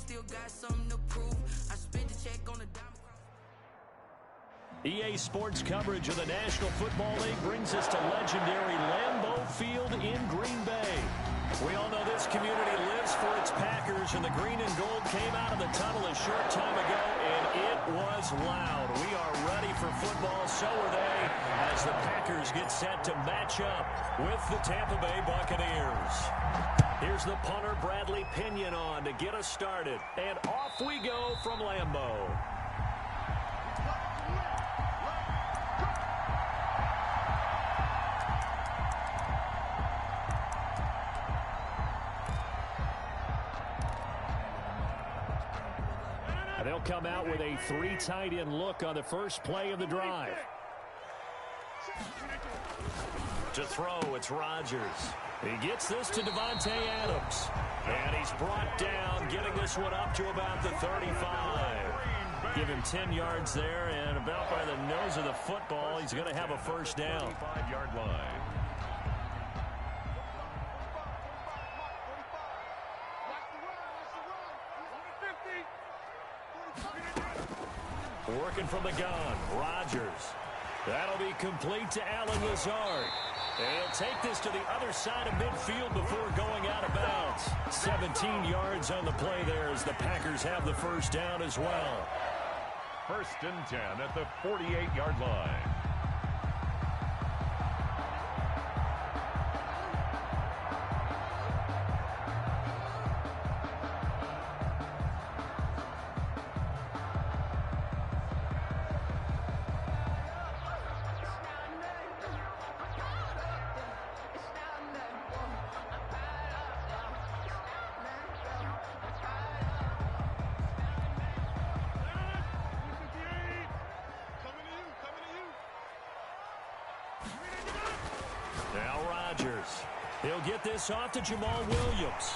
still got something to prove. I spent the check on the dime. EA Sports coverage of the National Football League brings us to legendary Lambeau Field in Green Bay. We all know this community lives for its Packers, and the green and gold came out of the tunnel a short time ago, and it was loud. We are ready for football, so are they, as the Packers get set to match up with the Tampa Bay Buccaneers. Here's the punter, Bradley Pinion, on to get us started, and off we go from Lambeau. They'll come out with a 3 tight end look on the first play of the drive. To throw, it's Rodgers. He gets this to Davante Adams. And he's brought down, getting this one up to about the 35. Give him 10 yards there, and about by the nose of the football, he's going to have a first down. 5-yard line. Working from the gun, Rodgers. That'll be complete to Allen Lazard. And he'll take this to the other side of midfield before going out of bounds. 17 yards on the play there as the Packers have the first down as well. 1st and 10 at the 48-yard line. Now Rodgers. He'll get this off to Jamal Williams.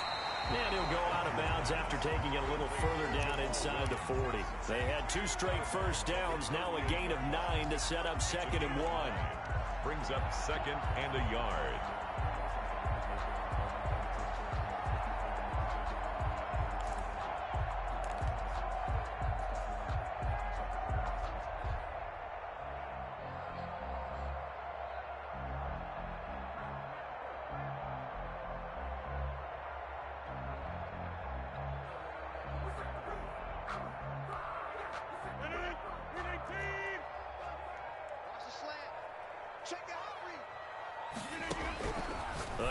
And he'll go out of bounds after taking it a little further down inside the 40. They had 2 straight first downs, now a gain of 9 to set up 2nd and 1. Brings up 2nd and a yard.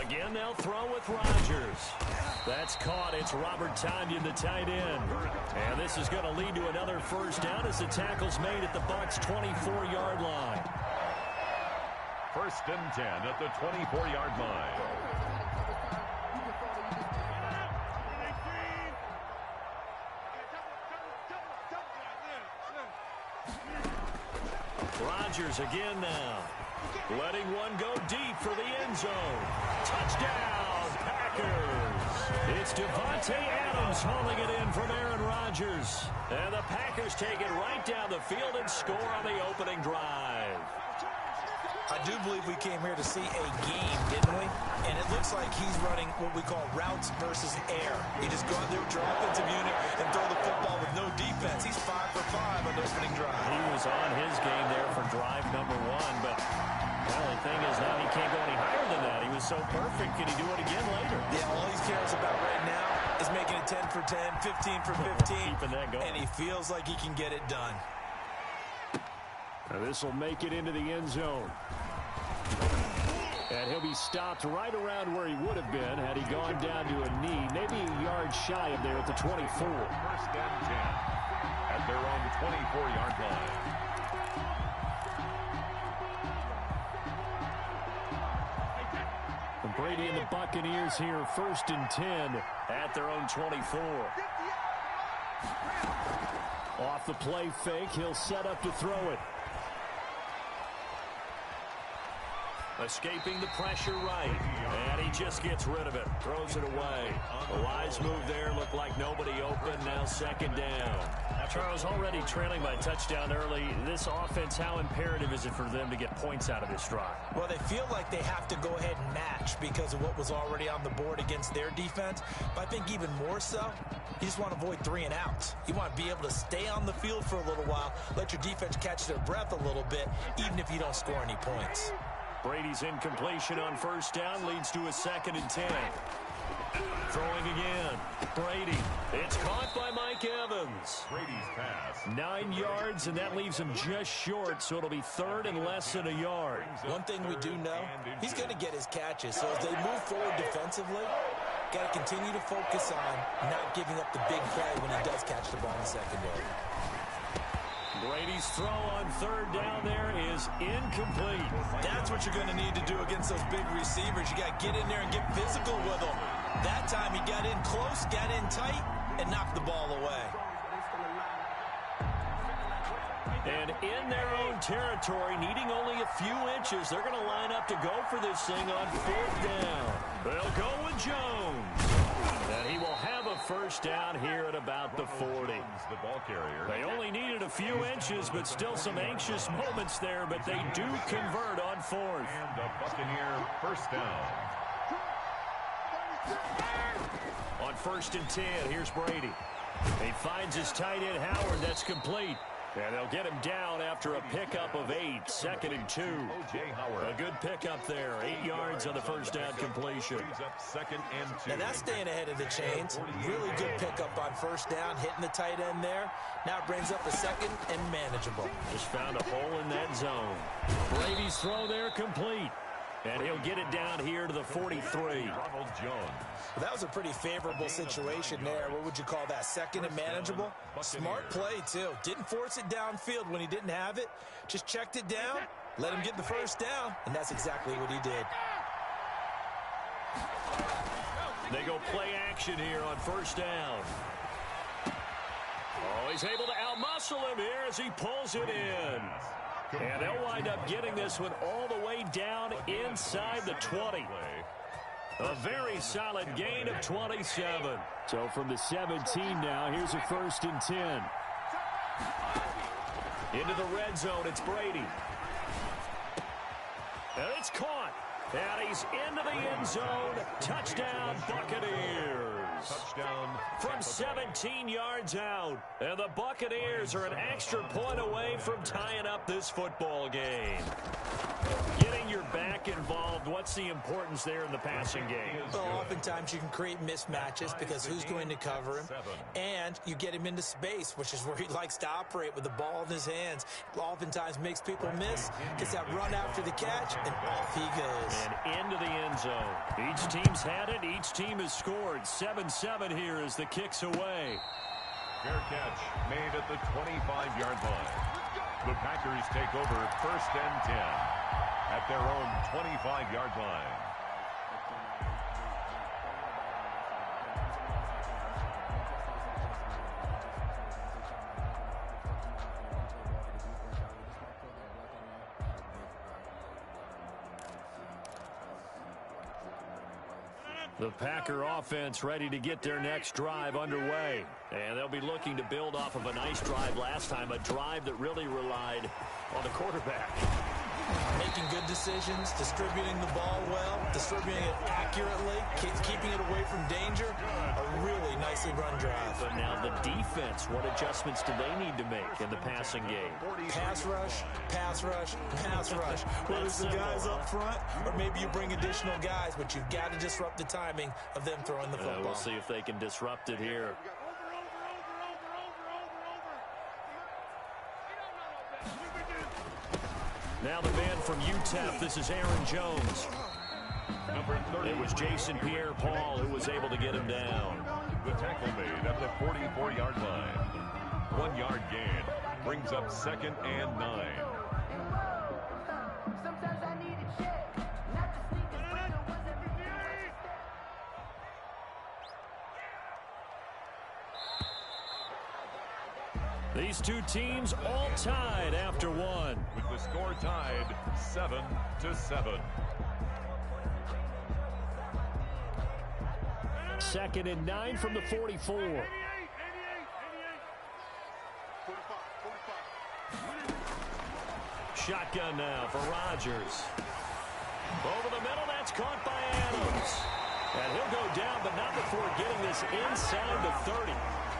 Again, they'll throw with Rodgers. That's caught. It's Robert Tonyan, the tight end. And this is going to lead to another first down as the tackle's made at the Bucs' 24-yard line. 1st and 10 at the 24-yard line. Rodgers again now. Letting one go deep for the end zone. Touchdown, Packers. It's Davante Adams hauling it in from Aaron Rodgers. And the Packers take it right down the field and score on the opening drive. I do believe we came here to see a game, didn't we? And it looks like he's running what we call routes versus air. You just go out there with your offensive unit and throw the football with no defense. He's 5 for 5 on the opening drive. He was on his game there for drive number 1, but the only thing is now he can't go any higher than that. He was so perfect. Can he do it again later? Yeah, all he cares about right now is making it 10 for 10, 15 for 15. Keeping that going. And he feels like he can get it done. Now this will make it into the end zone. And he'll be stopped right around where he would have been had he gone down to a knee, maybe a yard shy of there at the 24. 1st and 10 at their own 24-yard line. And Brady and the Buccaneers here, 1st and 10 at their own 24. Off the play fake, he'll set up to throw it. Escaping the pressure right. And he just gets rid of it. Throws it away. A wise move there. Looked like nobody open. Now second down. Charles, already trailing by a touchdown early. This offense, how imperative is it for them to get points out of this drive? Well, they feel like they have to go ahead and match because of what was already on the board against their defense. But I think even more so, you just want to avoid 3 and outs. You want to be able to stay on the field for a little while, let your defense catch their breath a little bit, even if you don't score any points. Brady's incompletion on first down leads to a 2nd and 10. Throwing again. Brady. It's caught by Mike Evans. Brady's pass. 9 yards, and that leaves him just short, so it'll be 3rd and less than a yard. One thing we do know, he's going to get his catches. So as they move forward defensively, got to continue to focus on not giving up the big play when he does catch the ball in the secondary. Brady's throw on 3rd down there is incomplete. That's what you're going to need to do against those big receivers. You got to get in there and get physical with them. That time he got in close, got in tight, and knocked the ball away. And in their own territory, needing only a few inches, they're going to line up to go for this thing on 4th down. They'll go with Jones. And he will have a first down here at about the 40. The ball carrier. They only needed a few inches, but still some anxious moments there, but they do convert on 4th. And the Buccaneer first down. On 1st and 10, here's Brady. He finds his tight end Howard. That's complete. And they'll get him down after a pickup of 8. 2nd and 2. A good pickup there. 8 yards on the first down completion. Up 2nd and 2. Now that's staying ahead of the chains. Really good pickup on first down, hitting the tight end there. Now it brings up a 2nd and manageable. Just found a hole in that zone. Brady's throw there complete. And he'll get it down here to the 43. Ronald Jones. Well, that was a pretty favorable situation there. What would you call that? 2nd and manageable? Smart play, too. Didn't force it downfield when he didn't have it. Just checked it down, let him get the first down, and that's exactly what he did. They go play action here on first down. Oh, he's able to outmuscle him here as he pulls it in. And they'll wind up getting this one all the way down inside the 20. A very solid gain of 27. So from the 17 now, here's a 1st and 10. Into the red zone, it's Brady. And it's caught. And he's into the end zone. Touchdown, Buccaneers. Touchdown. From 17 yards out. And the Buccaneers are an extra point away from tying up this football game. Getting your back involved, what's the importance there in the passing game? Well, oftentimes you can create mismatches because who's going to cover him, and you get him into space, which is where he likes to operate with the ball in his hands. Oftentimes makes people miss, gets that run after the catch, and off he goes. And into the end zone. Each team's had it, each team has scored. 7-7 here as the kick's away. Fair catch made at the 25-yard line. The Packers take over 1st and 10 at their own 25-yard line. The Packer offense ready to get their next drive underway. And they'll be looking to build off of a nice drive last time, a drive that really relied on the quarterback. Making good decisions, distributing the ball well, distributing it accurately, keeping it away from danger. A really nicely run drive. But now the defense, what adjustments do they need to make in the passing game? Pass rush, pass rush, pass rush. Whether it's the guys up front or maybe you bring additional guys, but you've got to disrupt the timing of them throwing the football. We'll see if they can disrupt it here. Now the man from UTEP, this is Aaron Jones. Number 30. It was Jason Pierre-Paul who was able to get him down. The tackle made at the 44-yard line. 1 yard gain brings up 2nd and 9. These two teams all tied after one. With the score tied 7-7. 2nd and 9 from the 44. Shotgun now for Rodgers. Over the middle, that's caught by Adams. And he'll go down, but not before getting this inside the 30.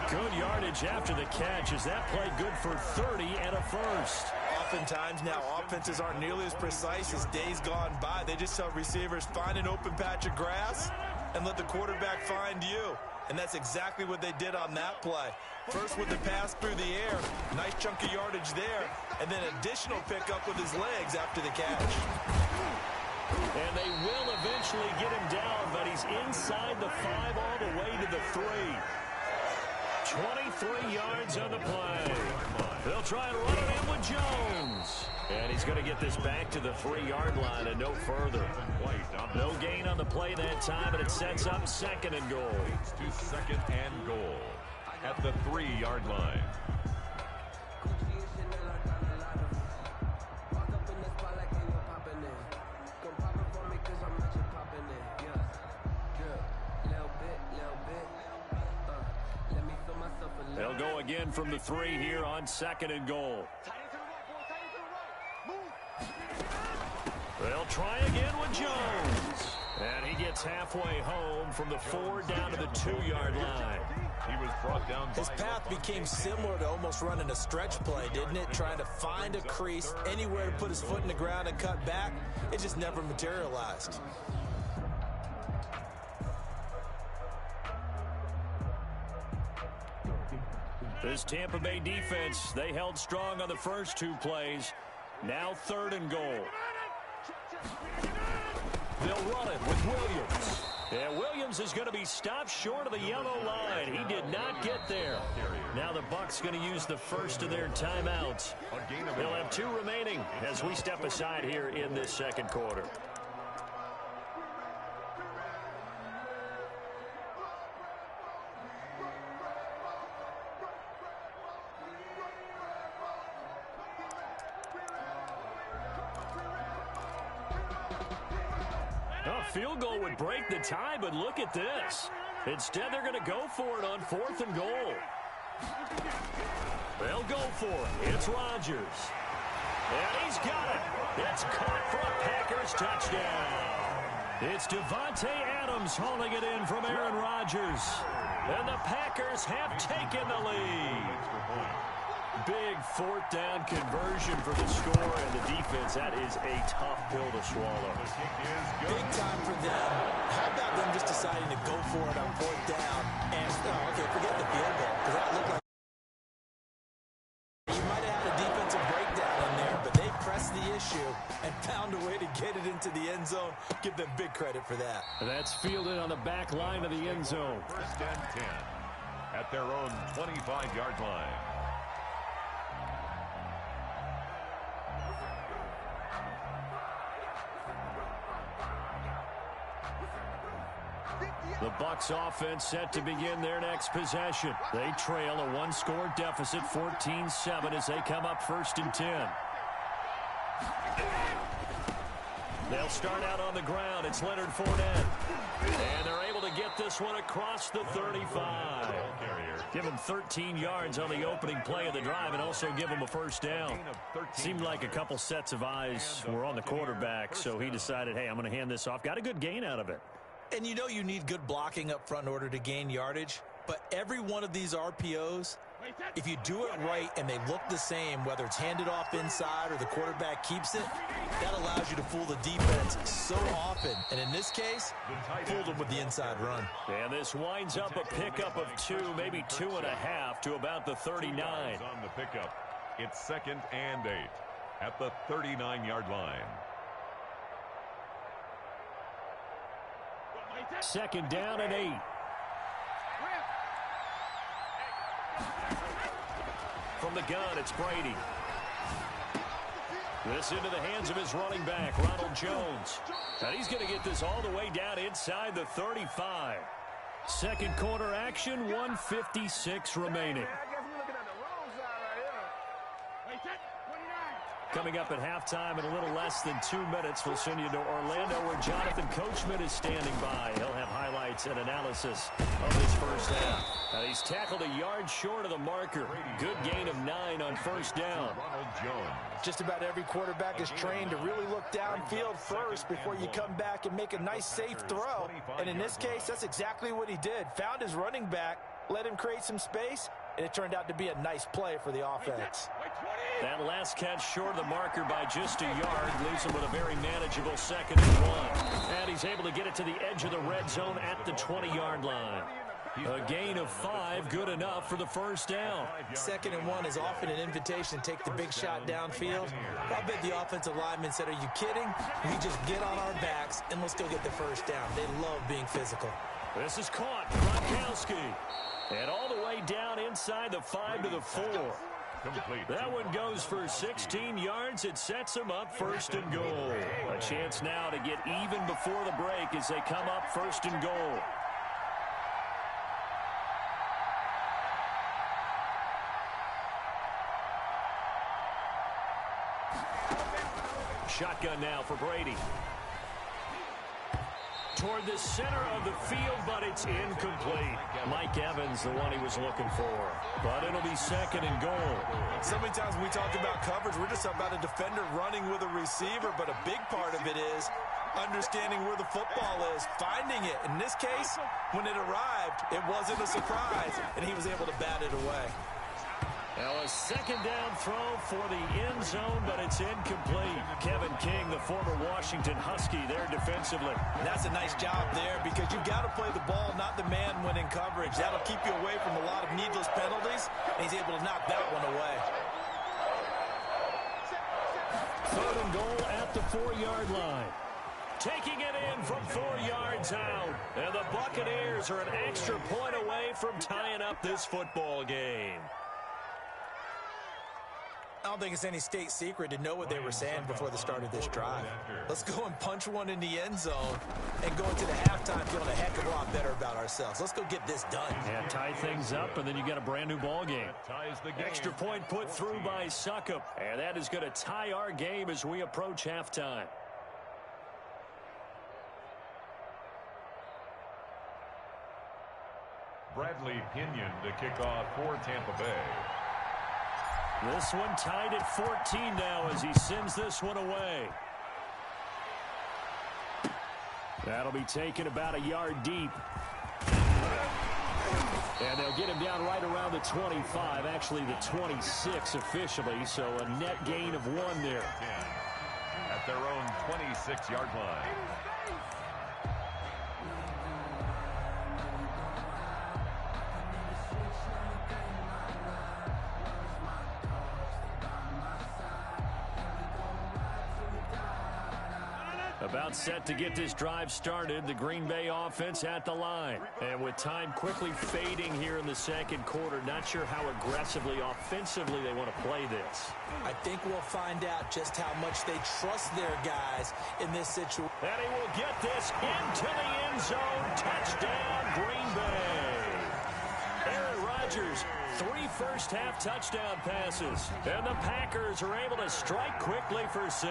Good yardage after the catch. Is that play good for 30 and a first? Oftentimes now, offenses aren't nearly as precise as days gone by. They just tell receivers, find an open patch of grass and let the quarterback find you. And that's exactly what they did on that play. First with the pass through the air, nice chunk of yardage there, and then additional pickup with his legs after the catch. And they will eventually get him down, but he's inside the 5 all the way to the 3. 23 yards on the play. They'll try and run it in with Jones. And he's going to get this back to the 3-yard line and no further. No gain on the play that time, and it sets up 2nd and goal. To 2nd and goal at the 3-yard line. They'll go again from the 3 here on 2nd and goal. They'll try again with Jones. And he gets halfway home from the 4 down to the 2-yard line. He was brought down. His path became similar to almost running a stretch play, didn't it? Trying to find a crease, anywhere to put his foot in the ground and cut back. It just never materialized. This Tampa Bay defense, they held strong on the first 2 plays. Now 3rd and goal. They'll run it with Williams. And Williams is going to be stopped short of the yellow line. He did not get there. Now the Bucs going to use the first of their timeouts. They'll have 2 remaining as we step aside here in this 2nd quarter. Field goal would break the tie, but look at this. Instead, they're going to go for it on 4th and goal. They'll go for it. It's Rodgers. And he's got it. It's caught for a Packers touchdown. It's Davante Adams hauling it in from Aaron Rodgers. And the Packers have taken the lead. Big 4th down conversion for the score, and the defense, that is a tough pill to swallow. Big time for them. How about them just deciding to go for it on 4th down? And, okay, forget the field goal, because that looked like you might have had a defensive breakdown in there, but they pressed the issue and found a way to get it into the end zone. Give them big credit for that. That's fielded on the back line of the end zone. 1st and 10 at their own 25-yard line. The Bucs offense set to begin their next possession. They trail a 1-score deficit, 14-7, as they come up 1st and 10. They'll start out on the ground. It's Leonard Fournette. And they're able to get this one across the 35. Give him 13 yards on the opening play of the drive and also give him a 1st down. Seemed like a couple sets of eyes were on the quarterback, so he decided, hey, I'm going to hand this off. Got a good gain out of it. And you know you need good blocking up front in order to gain yardage, but every one of these RPOs, if you do it right and they look the same, whether it's handed off inside or the quarterback keeps it, that allows you to fool the defense so often. And in this case, fooled them with the inside run. And this winds up a pickup of 2, maybe 2.5 to about the 39. On the pickup, it's 2nd and 8 at the 39-yard line. 2nd down and 8. From the gun, it's Brady. This into the hands of his running back, Ronald Jones. And he's going to get this all the way down inside the 35. 2nd quarter action, 1:56 remaining. Coming up at halftime in a little less than 2 minutes, we'll send you to Orlando where Jonathan Coachman is standing by. He'll have highlights and analysis of this first half. He's tackled a yard short of the marker. Good gain of 9 on first down. Just about every quarterback is trained to really look downfield first before you come back and make a nice safe throw. And in this case, that's exactly what he did. Found his running back, let him create some space, and it turned out to be a nice play for the offense. That last catch short of the marker by just a yard leaves him with a very manageable 2nd and 1. And he's able to get it to the edge of the red zone at the 20-yard line. A gain of 5, good enough for the first down. 2nd and 1 is often an invitation to take the big shot downfield. I bet the offensive lineman said, are you kidding? We just get on our backs and let's go get the first down. They love being physical. This is caught. Gronkowski. And all the way down inside the 5 to the 4. That one goes for 16 yards. It sets them up 1st and goal. A chance now to get even before the break as they come up 1st and goal. Shotgun now for Brady. Toward the center of the field, but it's incomplete. Mike Evans, the one he was looking for. But it'll be 2nd and goal. So many times when we talk about coverage, we're just about a defender running with a receiver, but a big part of it is understanding where the football is, finding it. In this case, when it arrived, it wasn't a surprise, and he was able to bat it away. Now a 2nd down throw for the end zone, but it's incomplete. Kevin King, the former Washington Husky, there defensively. And that's a nice job there because you've got to play the ball, not the man when in coverage. That'll keep you away from a lot of needless penalties, and he's able to knock that one away. 3rd and goal at the 4-yard line. Taking it in from 4 yards out. And the Buccaneers are an extra point away from tying up this football game. I don't think it's any state secret to know what they were saying before the start of this drive. Let's go and punch one in the end zone and go into the halftime feeling a heck of a lot better about ourselves. Let's go get this done. Yeah, tie things up, and then you got a brand new ball game. Extra point put through by Succop. And that is going to tie our game as we approach halftime. Bradley Pinion to kick off for Tampa Bay. This one tied at 14 now as he sends this one away. That'll be taken about a yard deep. And they'll get him down right around the 25, actually the 26 officially, so a net gain of 1 there. At their own 26-yard line. About set to get this drive started, the Green Bay offense at the line. And with time quickly fading here in the 2nd quarter, not sure how aggressively, offensively they want to play this. I think we'll find out just how much they trust their guys in this situation. And he will get this into the end zone. Touchdown, Green Bay. Aaron Rodgers, 3 first-half touchdown passes. And the Packers are able to strike quickly for 6.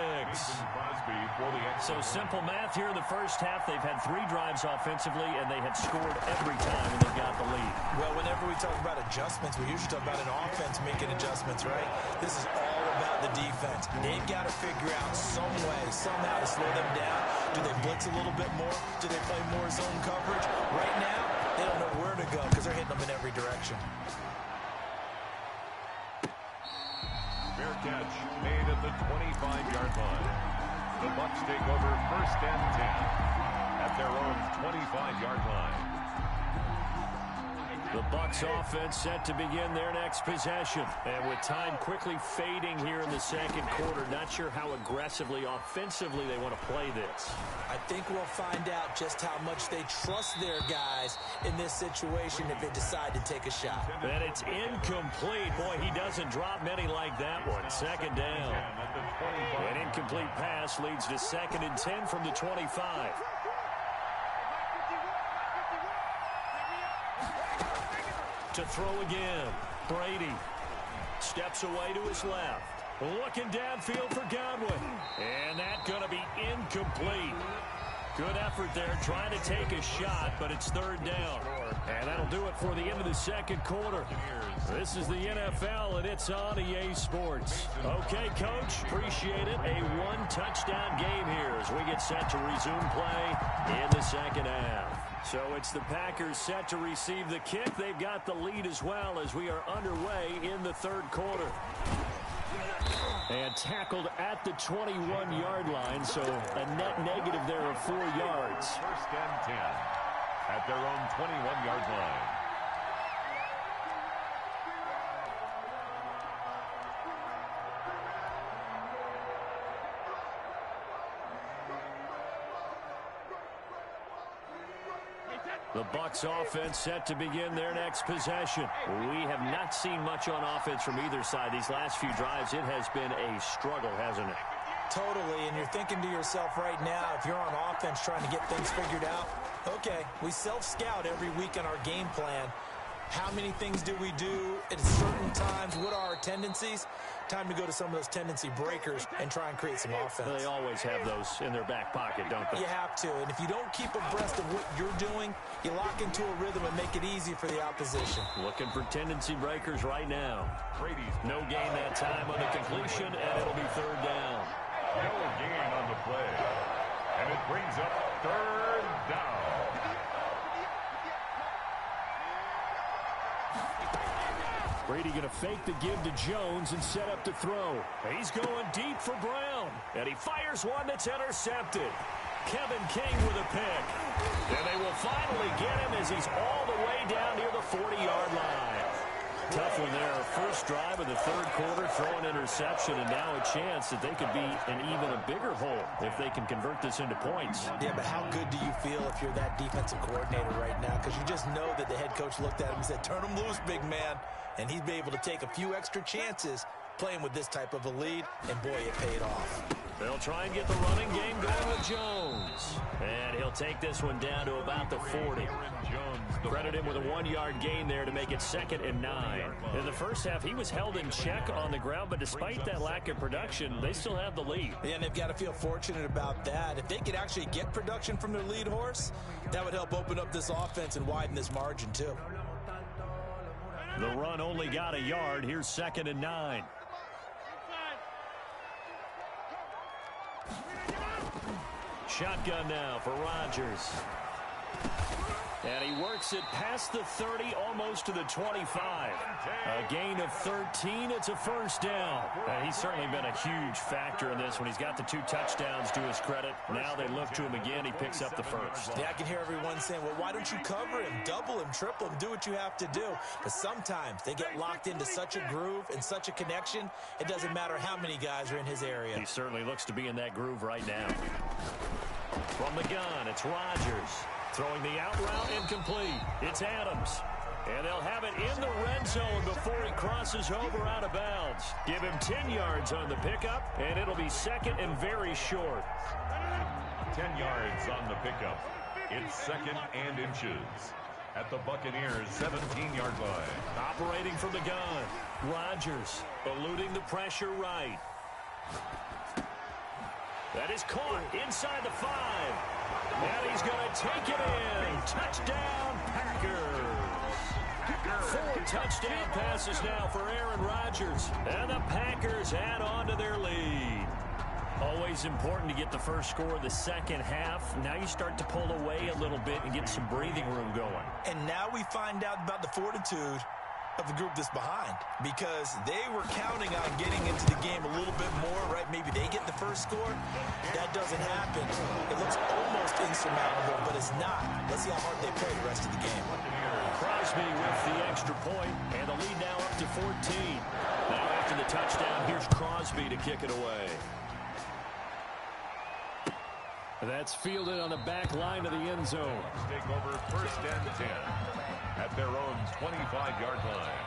So simple math here in the first half. They've had 3 drives offensively, and they have scored every time when they've got the lead. Well, whenever we talk about adjustments, we usually talk about an offense making adjustments, right? This is all about the defense. They've got to figure out some way, somehow to slow them down. Do they blitz a little bit more? Do they play more zone coverage? Right now, they don't know where to go because they're hitting them in every direction. Fair catch made at the 25-yard line. The Bucs take over 1st and 10 at their own 25-yard line. The Bucs offense set to begin their next possession. And with time quickly fading here in the 2nd quarter, not sure how aggressively, offensively they want to play this. I think we'll find out just how much they trust their guys in this situation if they decide to take a shot. And it's incomplete. Boy, he doesn't drop many like that one. 2nd down. An incomplete pass leads to 2nd and 10 from the 25. To throw again. Brady steps away to his left. Looking downfield for Godwin. And that's going to be incomplete. Good effort there, trying to take a shot, but it's third down. And that'll do it for the end of the second quarter. This is the NFL, and it's on EA Sports. Okay, Coach, appreciate it. A one-touchdown game here as we get set to resume play in the second half. So it's the Packers set to receive the kick. They've got the lead as well as we are underway in the third quarter. And tackled at the 21-yard line, so a net negative there of 4 yards. First and 10 at their own 21-yard line. The Bucs offense set to begin their next possession. We have not seen much on offense from either side. These last few drives, it has been a struggle, hasn't it? Totally, and you're thinking to yourself right now, if you're on offense trying to get things figured out, okay, we self-scout every week on our game plan. How many things do we do at certain times? What are our tendencies? Time to go to some of those tendency breakers and try and create some offense. They always have those in their back pocket, don't they? You have to, and if you don't keep abreast of what you're doing, you lock into a rhythm and make it easy for the opposition. Looking for tendency breakers right now. Brady's No gain that time on the completion, and it'll be third down. no gain on the play. And it brings up third down. Brady going to fake the give to Jones and set up to throw. He's going deep for Brown. And he fires one that's intercepted. Kevin King with a pick. And they will finally get him as he's all the way down near the 40-yard line. Tough one there. First drive of the third quarter, throwing interception, and now a chance that they could be in even a bigger hole if they can convert this into points. Yeah, but how good do you feel if you're that defensive coordinator right now? Because you just know that the head coach looked at him and said, turn him loose, big man. And he'd be able to take a few extra chances playing with this type of a lead, and boy, it paid off. They'll try and get the running game going with Jones. And he'll take this one down to about the 40. Credit him with a 1-yard gain there to make it 2nd and 9. In the first half, he was held in check on the ground, but despite that lack of production, they still have the lead. Yeah, and they've got to feel fortunate about that. If they could actually get production from their lead horse, that would help open up this offense and widen this margin, too. The run only got a yard. Here's 2nd and 9. Shotgun now for Rodgers. And he works it past the 30, almost to the 25. A gain of 13. It's a first down. And he's certainly been a huge factor in this when he's got the 2 touchdowns to his credit. Now they look to him again. He picks up the first. Yeah, I can hear everyone saying, well, why don't you cover him, double him, triple him, do what you have to do. But sometimes they get locked into such a groove and such a connection, it doesn't matter how many guys are in his area. He certainly looks to be in that groove right now. From the gun, it's Rodgers. Throwing the out route incomplete. It's Adams. And they'll have it in the red zone before he crosses over out of bounds. Give him 10 yards on the pickup, and it'll be 2nd and very short. 10 yards on the pickup. It's 2nd and inches at the Buccaneers' 17-yard line. Operating from the gun. Rodgers eluding the pressure right. That is caught inside the 5. And he's going to take it in. Touchdown, Packers. 4 touchdown passes now for Aaron Rodgers. And the Packers add on to their lead. Always important to get the first score of the second half. Now you start to pull away a little bit and get some breathing room going. And now we find out about the fortitude of the group that's behind, because they were counting on getting into the game a little bit more, right? Maybe they get the first score. That doesn't happen. It looks almost insurmountable, but it's not. Let's see how hard they play the rest of the game. Crosby with the extra point, and the lead now up to 14. Now after the touchdown, here's Crosby to kick it away. That's fielded on the back line of the end zone. Take over 1st and 10 at their own 25-yard line.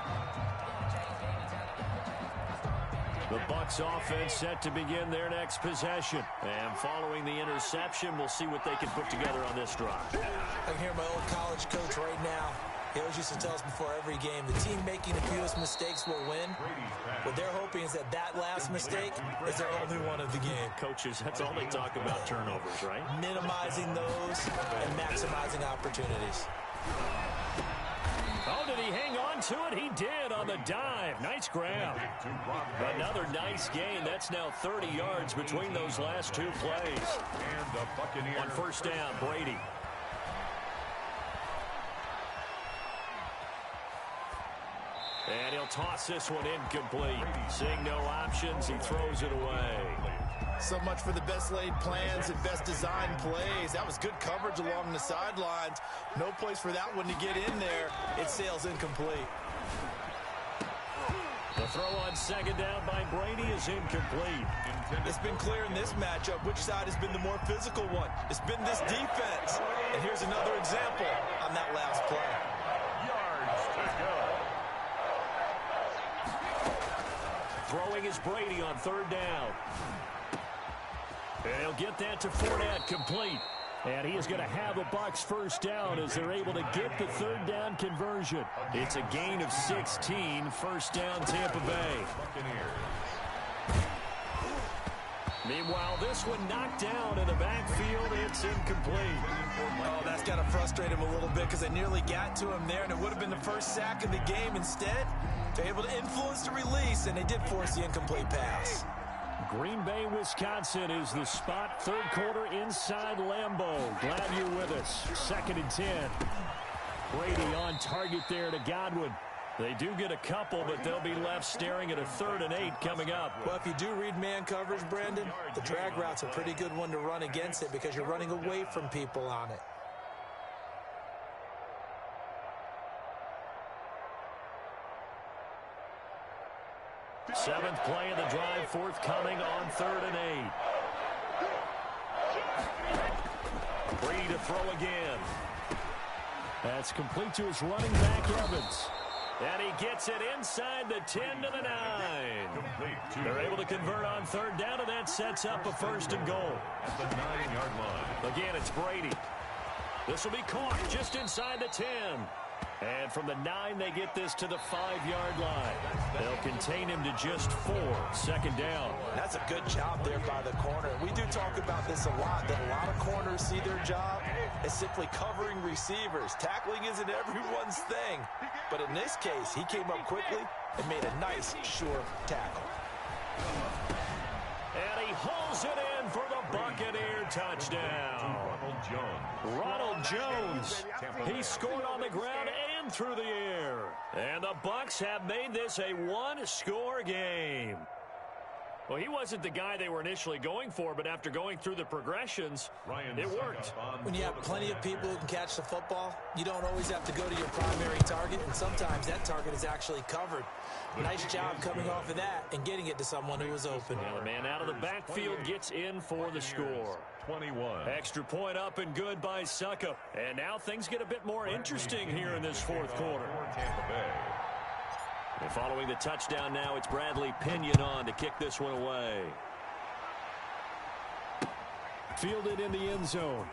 The Bucs offense set to begin their next possession. And following the interception, we'll see what they can put together on this drive. I can hear my old college coach right now. He always used to tell us before every game, the team making the fewest mistakes will win. What they're hoping is that that last mistake is their only one of the game. Coaches, that's all they talk about, turnovers, right? Minimizing those and maximizing opportunities. Oh, did he hang on to it? He did on the dive. Nice grab. Another nice gain. That's now 30 yards between those last two plays. On first down, Brady. And he'll toss this one incomplete. Seeing no options, he throws it away. So much for the best laid plans and best designed plays. That was good coverage along the sidelines. No place for that one to get in there. It sails incomplete. The throw on second down by Brady is incomplete. It's been clear in this matchup which side has been the more physical one. It's been this defense. And here's another example on that last play. Yards to go. Throwing is Brady on third down. And he'll get that to Fournette, complete. And he is going to have the Bucs first down as they're able to get the third down conversion. It's a gain of 16, first down Tampa Bay. Meanwhile, this one knocked down in the backfield. It's incomplete. Oh, that's got to frustrate him a little bit because they nearly got to him there, and it would have been the first sack of the game. Instead, they're able to influence the release, and they did force the incomplete pass. Green Bay, Wisconsin is the spot. Third quarter inside Lambeau. Glad you're with us. 2nd and 10. Brady on target there to Godwin. They do get a couple, but they'll be left staring at a 3rd and 8 coming up. Well, if you do read man coverage, Brandon, the drag route's a pretty good one to run against it because you're running away from people on it. Seventh play of the drive, forthcoming on 3rd and 8. Brady to throw again. That's complete to his running back, Evans. And he gets it inside the 10 to the 9. They're able to convert on third down, and that sets up a 1st and goal. At the 9-yard line. Again, it's Brady. This will be caught just inside the 10. And from the 9, they get this to the 5-yard line. They'll contain him to just 4. 2nd down. That's a good job there by the corner. We do talk about this a lot, that a lot of corners see their job as simply covering receivers. Tackling isn't everyone's thing. But in this case, he came up quickly and made a nice, sure tackle. And he hauls it in for the Buccaneer touchdown. Ronald Jones. He scored on the ground and through the air. And the Bucs have made this a one-score game. Well, he wasn't the guy they were initially going for, but after going through the progressions, it worked. When you have plenty of people who can catch the football, you don't always have to go to your primary target, and sometimes that target is actually covered. Nice job coming off of that and getting it to someone who was open. Well, the man out of the backfield gets in for the score. 21. Extra point up and good by Suckup. And now things get a bit more interesting here in this 4th quarter. Tampa Bay. And following the touchdown now, it's Bradley Pinion on to kick this one away. Fielded in the end zone.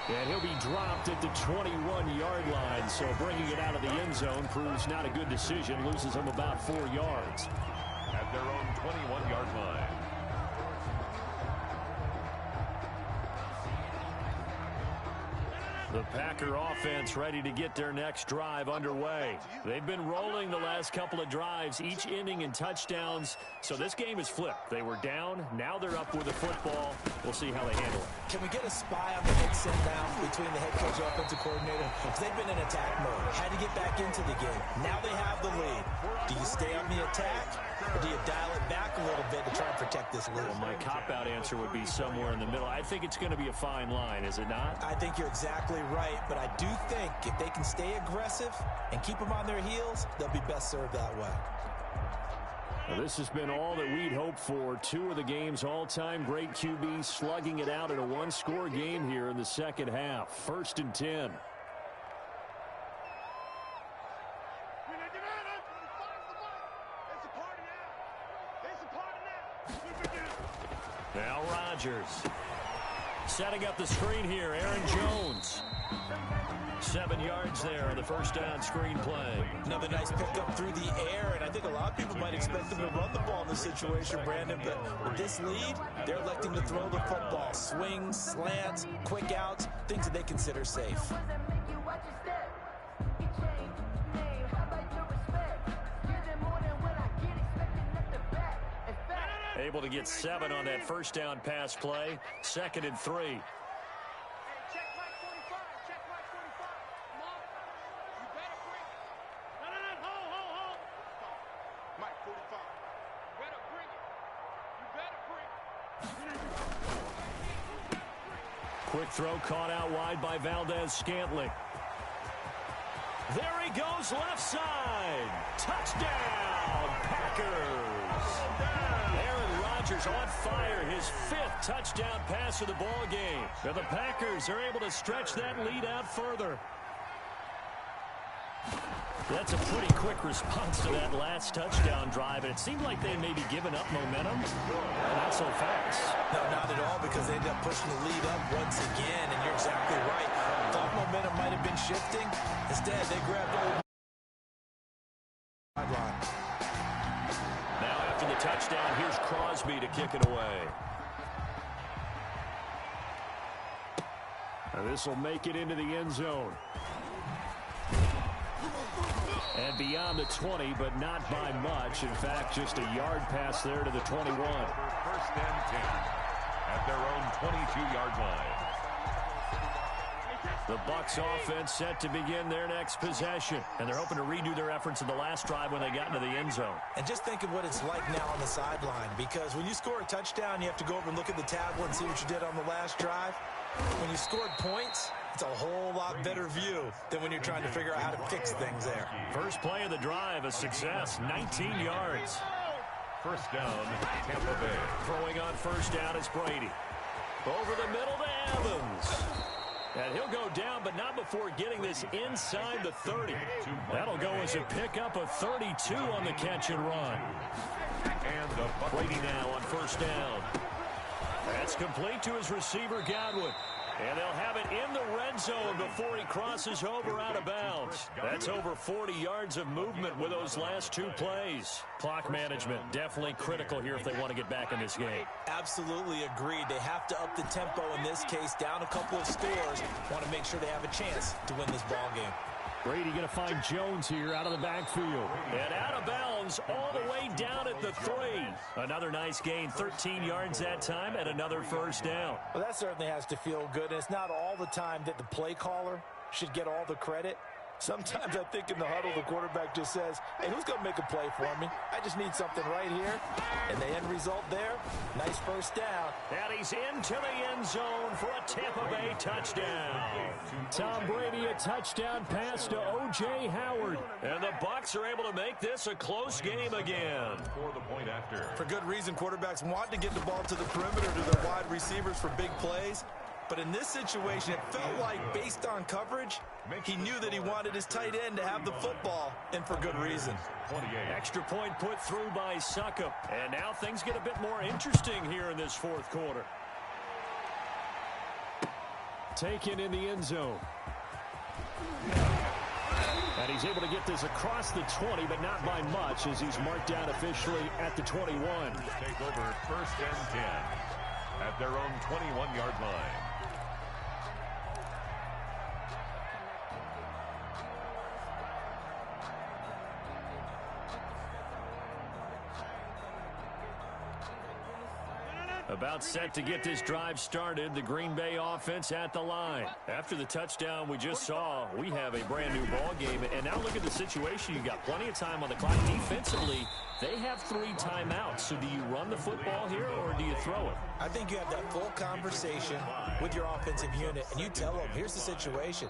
And he'll be dropped at the 21-yard line, so bringing it out of the end zone proves not a good decision. Loses him about 4 yards. At their own 21-yard line. The Packer offense ready to get their next drive underway. They've been rolling the last couple of drives, each inning in touchdowns. So this game is flipped. They were down. Now they're up with the football. We'll see how they handle it. Can we get a spy on the big send down between the head coach and offensive coordinator? Because they've been in attack mode. Had to get back into the game. Now they have the lead. Do you stay on the attack, or do you dial it back a little bit to try and protect this lead? Well, my cop-out answer would be somewhere in the middle. I think it's going to be a fine line, is it not? I think you're exactly right, but I do think if they can stay aggressive and keep them on their heels, they'll be best served that way. Well, this has been all that we'd hoped for. 2 of the game's all-time great QBs slugging it out in a one-score game here in the second half. 1st and 10. Now Rodgers. Setting up the screen here, Aaron Jones. 7 yards there on the first down screen play. Another nice pickup through the air, and I think a lot of people might expect them to run the ball in this situation, Brandon, but with this lead, they're electing to throw the football. Swings, slants, quick outs, things that they consider safe. Able to get 7 on that first down pass play. 2nd and 3. Quick throw caught out wide by Valdez-Scantling. There he goes left side. Touchdown, Packers. Aaron Rodgers on fire. His 5th touchdown pass of the ball game. And the Packers are able to stretch that lead out further. That's a pretty quick response to that last touchdown drive, and it seemed like they may be giving up momentum. Not so fast. No, not at all, because they ended up pushing the lead up once again, and you're exactly right. Thought momentum might have been shifting. Instead, they grabbed old sideline. Now after the touchdown, here's Crosby to kick it away. And this will make it into the end zone. And beyond the 20, but not by much. In fact, just a yard pass there to the 21. First and 10 at their own 22-yard line. The Bucs offense set to begin their next possession. And they're hoping to redo their efforts in the last drive when they got into the end zone. And just think of what it's like now on the sideline, because when you score a touchdown, you have to go over and look at the tablet and see what you did on the last drive. When you scored points, it's a whole lot better view than when you're trying to figure out how to fix things there. First play of the drive, a success, 19 yards. First down, Tampa Bay. Throwing on first down is Brady. Over the middle to Evans. And he'll go down, but not before getting this inside the 30. That'll go as a pickup of 32 on the catch and run. And Brady now on first down. That's complete to his receiver, Godwin. And they'll have it in the red zone before he crosses over out of bounds. That's over 40 yards of movement with those last 2 plays. Clock management definitely critical here if they want to get back in this game. Absolutely agreed. They have to up the tempo in this case, down a couple of scores. Want to make sure they have a chance to win this ball game. Brady going to find Jones here out of the backfield. And out of bounds all the way down at the 3. Another nice gain, 13 yards that time, and another first down. Well, that certainly has to feel good, and it's not all the time that the play caller should get all the credit. Sometimes I think in the huddle, the quarterback just says, hey, who's going to make a play for me? I just need something right here. And the end result there, nice first down. And he's into the end zone for a Tampa Bay touchdown. Tom Brady, a touchdown pass to O.J. Howard. And the Bucs are able to make this a close game again. For the point after. For good reason, quarterbacks want to get the ball to the perimeter to their wide receivers for big plays. But in this situation, it felt like, based on coverage, he knew that he wanted his tight end to have the football, and for good reason. 28. Extra point put through by Succop. And now things get a bit more interesting here in this 4th quarter. Taken in the end zone. And he's able to get this across the 20, but not by much, as he's marked down officially at the 21. Take over first and 10 at their own 21-yard line. About set to get this drive started, the Green Bay offense at the line. After the touchdown we just saw, we have a brand new ball game. And now look at the situation. You've got plenty of time on the clock. Defensively, they have 3 timeouts. So do you run the football here or do you throw it? I think you have that full conversation with your offensive unit, and you tell them, here's the situation.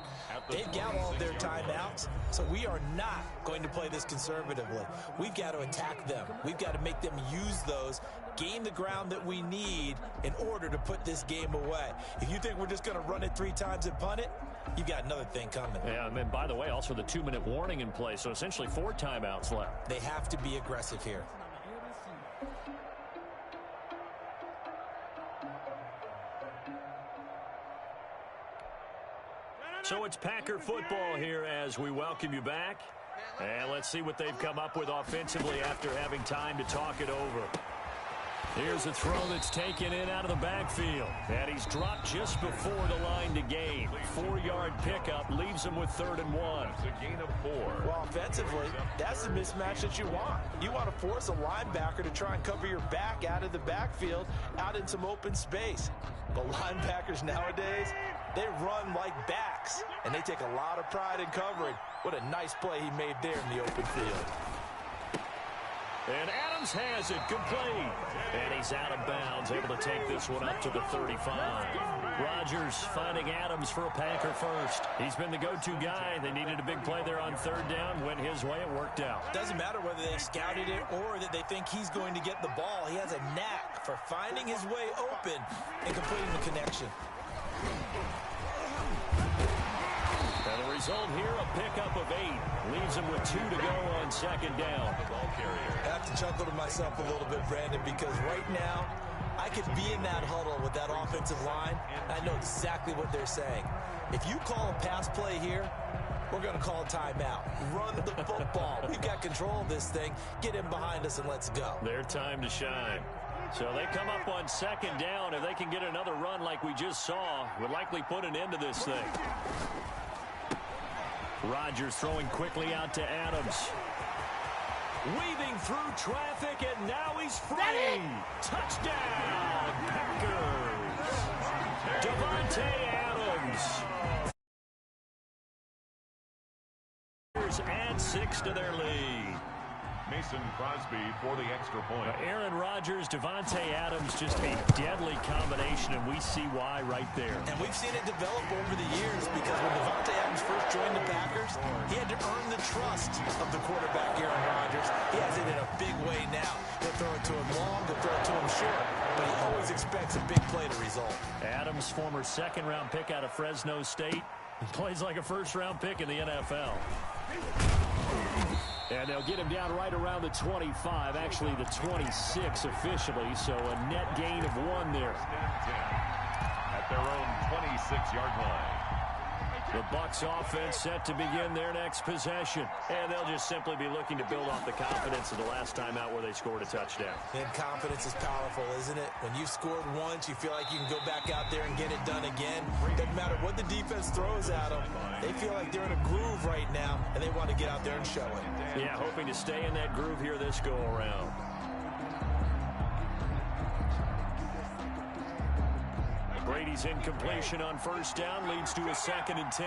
They've got all their timeouts, so we are not going to play this conservatively. We've got to attack them. We've got to make them use those, gain the ground that we need in order to put this game away. If you think we're just going to run it 3 times and punt it, you've got another thing coming. Yeah, and then, by the way, also the 2-minute warning in place, so essentially 4 timeouts left. They have to be aggressive here. So it's Packer football here as we welcome you back. And let's see what they've come up with offensively after having time to talk it over. Here's a throw that's taken in out of the backfield. And he's dropped just before the line to gain. 4-yard pickup leaves him with 3rd and 1. It's a gain of 4. Well, offensively, that's the mismatch that you want. You want to force a linebacker to try and cover your back out of the backfield, out in some open space. But linebackers nowadays, they run like backs, and they take a lot of pride in covering. What a nice play he made there in the open field. And Adams has it complete. And he's out of bounds, able to take this one up to the 35. Rodgers finding Adams for a Packer first. He's been the go-to guy. They needed a big play there on 3rd down. Went his way. It worked out. Doesn't matter whether they scouted it or that they think he's going to get the ball. He has a knack for finding his way open and completing the connection. And the result here, a pickup of 8. Leaves him with 2 to go on 2nd down. I have to chuckle to myself a little bit, Brandon, because right now, I could be in that huddle with that offensive line. I know exactly what they're saying. If you call a pass play here, we're going to call a timeout. Run the football. We've got control of this thing. Get him behind us and let's go. Their time to shine. So they come up on 2nd down. If they can get another run like we just saw, would likely put an end to this thing. Rodgers throwing quickly out to Adams. Weaving through traffic, and now he's free. Touchdown, Packers. Davante Adams. Add 6 to their lead. Mason Crosby for the extra point. Aaron Rodgers, Davante Adams, just a deadly combination, and we see why right there. And we've seen it develop over the years because when Davante Adams first joined the Packers, he had to earn the trust of the quarterback, Aaron Rodgers. He has it in a big way now. He'll throw it to him long, he'll throw it to him short, but he always expects a big play to result. Adams, former 2nd-round pick out of Fresno State, plays like a 1st-round pick in the NFL. And they'll get him down right around the 25, actually the 26 officially, so a net gain of 1 there. At their own 26-yard line. The Bucs offense set to begin their next possession. And they'll just simply be looking to build off the confidence of the last time out where they scored a touchdown. And confidence is powerful, isn't it? When you've scored once, you feel like you can go back out there and get it done again. Doesn't matter what the defense throws at them. They feel like they're in a groove right now, and they want to get out there and show it. Yeah, hoping to stay in that groove here this go-around. Brady's incompletion on 1st down leads to a 2nd and 10.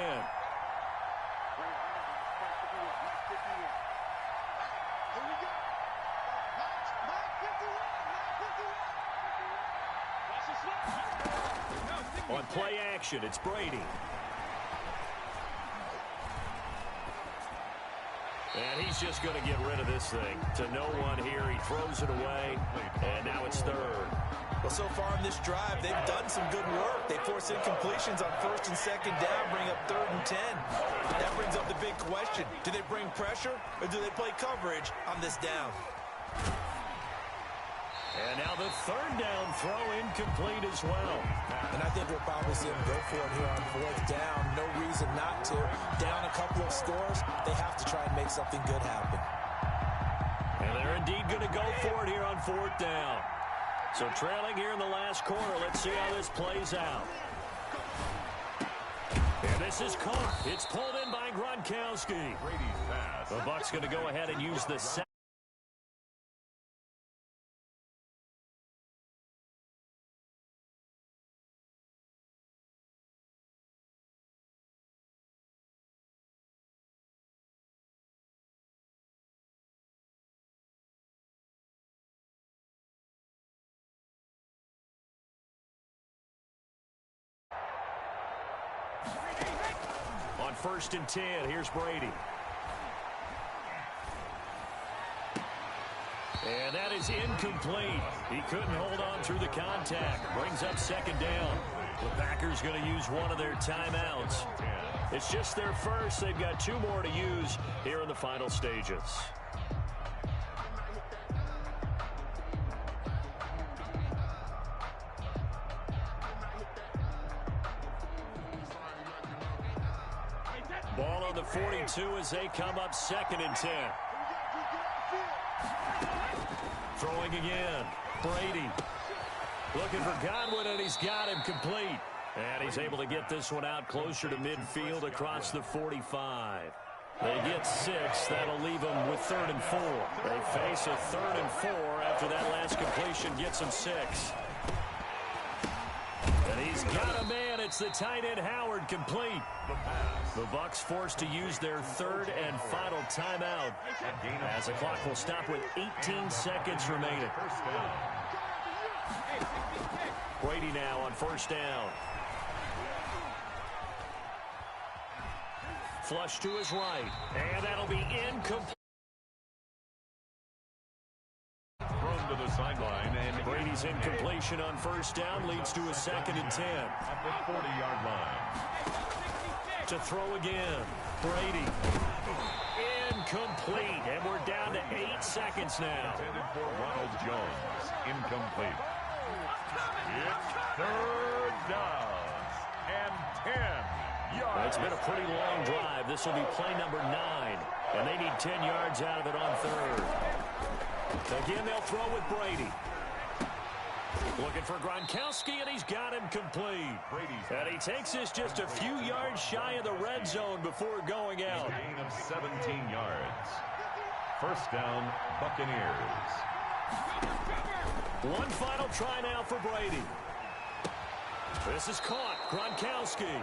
On play action, it's Brady. And he's just going to get rid of this thing. To no one here, he throws it away, and now it's 3rd. Well, so far in this drive, they've done some good work. They force incompletions on 1st and 2nd down, bring up 3rd and 10. That brings up the big question. Do they bring pressure, or do they play coverage on this down? And now the 3rd down throw incomplete as well. And I think we'll probably see him go for it here on 4th down. No reason not to. Down a couple of scores, they have to try and make something good happen. And they're indeed going to go for it here on 4th down. So trailing here in the last quarter, let's see how this plays out. And this is caught. It's pulled in by Gronkowski. The Bucs going to go ahead and use the second. On 1st and 10, here's Brady. And that is incomplete. He couldn't hold on through the contact. Brings up 2nd down. The Packers going to use one of their timeouts. It's just their first. They've got 2 more to use here in the final stages. Ball on the 42 as they come up 2nd and 10. Throwing again. Brady. Looking for Godwin, and he's got him complete. And he's able to get this one out closer to midfield across the 45. They get 6. That'll leave them with 3rd and 4. They face a 3rd and 4 after that last completion gets them 6. And he's got a man. It's the tight end Howard complete. The Bucs forced to use their 3rd and final timeout as the clock will stop with 18 seconds remaining. Brady now on 1st down. Flush to his right. And that'll be incomplete. Thrown to the sideline, and Brady's incompletion on 1st down leads to a 2nd and 10. At the 40-yard line. To throw again. Brady. Incomplete. And we're down to 8 seconds now. Intended for Ronald Jones. Incomplete. It's 3rd down and 10 yards. It's been a pretty long drive. This will be play number 9. And they need 10 yards out of it on 3rd. Again, they'll throw with Brady. Looking for Gronkowski, and he's got him complete. And he takes this just a few yards shy of the red zone before going out. Gain of 17 yards. 1st down, Buccaneers. One final try now for Brady. This is caught. Gronkowski.